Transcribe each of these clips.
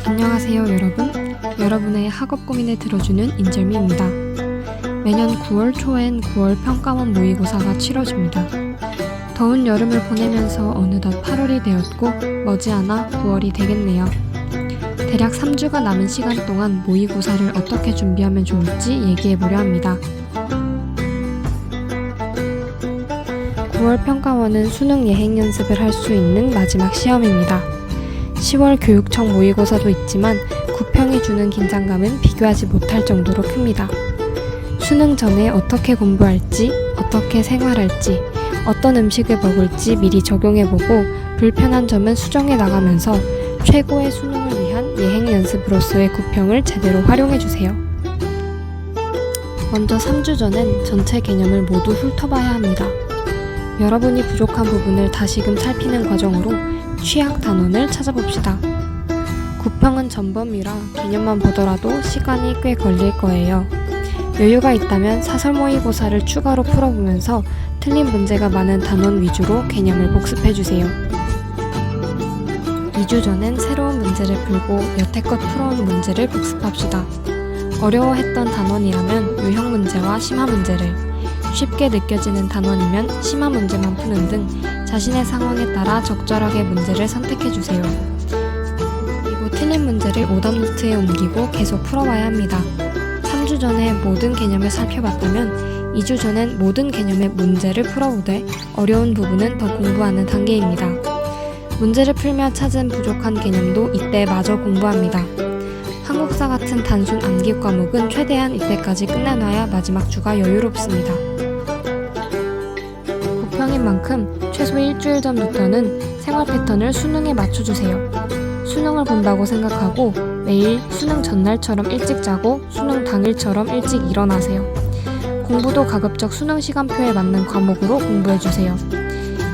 안녕하세요 여러분. 여러분의 학업 고민을 들어주는 인절미입니다. 매년 9월 초엔 9월 평가원 모의고사가 치러집니다. 더운 여름을 보내면서 어느덧 8월이 되었고 머지않아 9월이 되겠네요. 대략 3주가 남은 시간 동안 모의고사를 어떻게 준비하면 좋을지 얘기해보려 합니다. 9월 평가원은 수능 예행 연습을 할 수 있는 마지막 시험입니다. 10월 교육청 모의고사도 있지만 구평이 주는 긴장감은 비교하지 못할 정도로 큽니다. 수능 전에 어떻게 공부할지, 어떻게 생활할지, 어떤 음식을 먹을지 미리 적용해보고 불편한 점은 수정해 나가면서 최고의 수능을 위한 예행 연습으로서의 구평을 제대로 활용해주세요. 먼저 3주 전엔 전체 개념을 모두 훑어봐야 합니다. 여러분이 부족한 부분을 다시금 살피는 과정으로 취약 단원을 찾아봅시다. 구평은 전범위라 개념만 보더라도 시간이 꽤 걸릴 거예요. 여유가 있다면 사설 모의고사를 추가로 풀어보면서 틀린 문제가 많은 단원 위주로 개념을 복습해주세요. 2주 전엔 새로운 문제를 풀고 여태껏 풀어온 문제를 복습합시다. 어려워했던 단원이라면 유형 문제와 심화 문제를, 쉽게 느껴지는 단원이면 심화 문제만 푸는 등 자신의 상황에 따라 적절하게 문제를 선택해주세요. 그리고 틀린 문제를 오답 노트에 옮기고 계속 풀어와야 합니다. 3주 전에 모든 개념을 살펴봤다면 2주 전엔 모든 개념의 문제를 풀어오되 어려운 부분은 더 공부하는 단계입니다. 문제를 풀며 찾은 부족한 개념도 이때 마저 공부합니다. 한국사 같은 단순 암기 과목은 최대한 이때까지 끝내놔야 마지막 주가 여유롭습니다. 구평인 만큼 최소 일주일 전부터는 생활 패턴을 수능에 맞춰주세요. 수능을 본다고 생각하고 매일 수능 전날처럼 일찍 자고 수능 당일처럼 일찍 일어나세요. 공부도 가급적 수능 시간표에 맞는 과목으로 공부해주세요.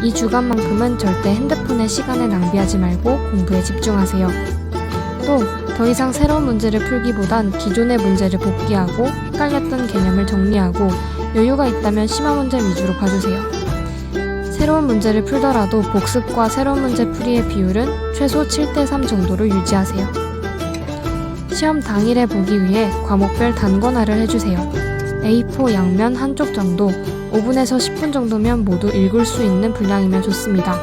이 주간만큼은 절대 핸드폰에 시간을 낭비하지 말고 공부에 집중하세요. 또 더 이상 새로운 문제를 풀기보단 기존의 문제를 복기하고 헷갈렸던 개념을 정리하고 여유가 있다면 심화 문제 위주로 봐주세요. 새로운 문제를 풀더라도 복습과 새로운 문제 풀이의 비율은 최소 7대3 정도로 유지하세요. 시험 당일에 보기 위해 과목별 단권화를 해주세요. A4 양면 한쪽 정도, 5분에서 10분 정도면 모두 읽을 수 있는 분량이면 좋습니다.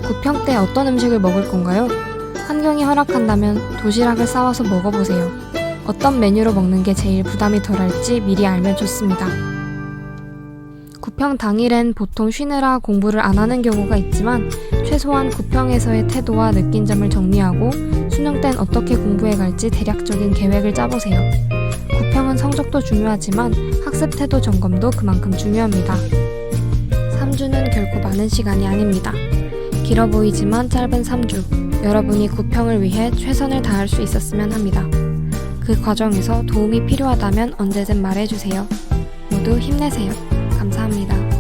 구평 때 어떤 음식을 먹을 건가요? 환경이 허락한다면 도시락을 싸와서 먹어보세요. 어떤 메뉴로 먹는 게 제일 부담이 덜할지 미리 알면 좋습니다. 구평 당일엔 보통 쉬느라 공부를 안 하는 경우가 있지만 최소한 구평에서의 태도와 느낀 점을 정리하고 수능 땐 어떻게 공부해 갈지 대략적인 계획을 짜보세요. 구평은 성적도 중요하지만 학습 태도 점검도 그만큼 중요합니다. 3주는 결코 많은 시간이 아닙니다. 길어 보이지만 짧은 3주, 여러분이 구평을 위해 최선을 다할 수 있었으면 합니다. 그 과정에서 도움이 필요하다면 언제든 말해주세요. 모두 힘내세요. 감사합니다.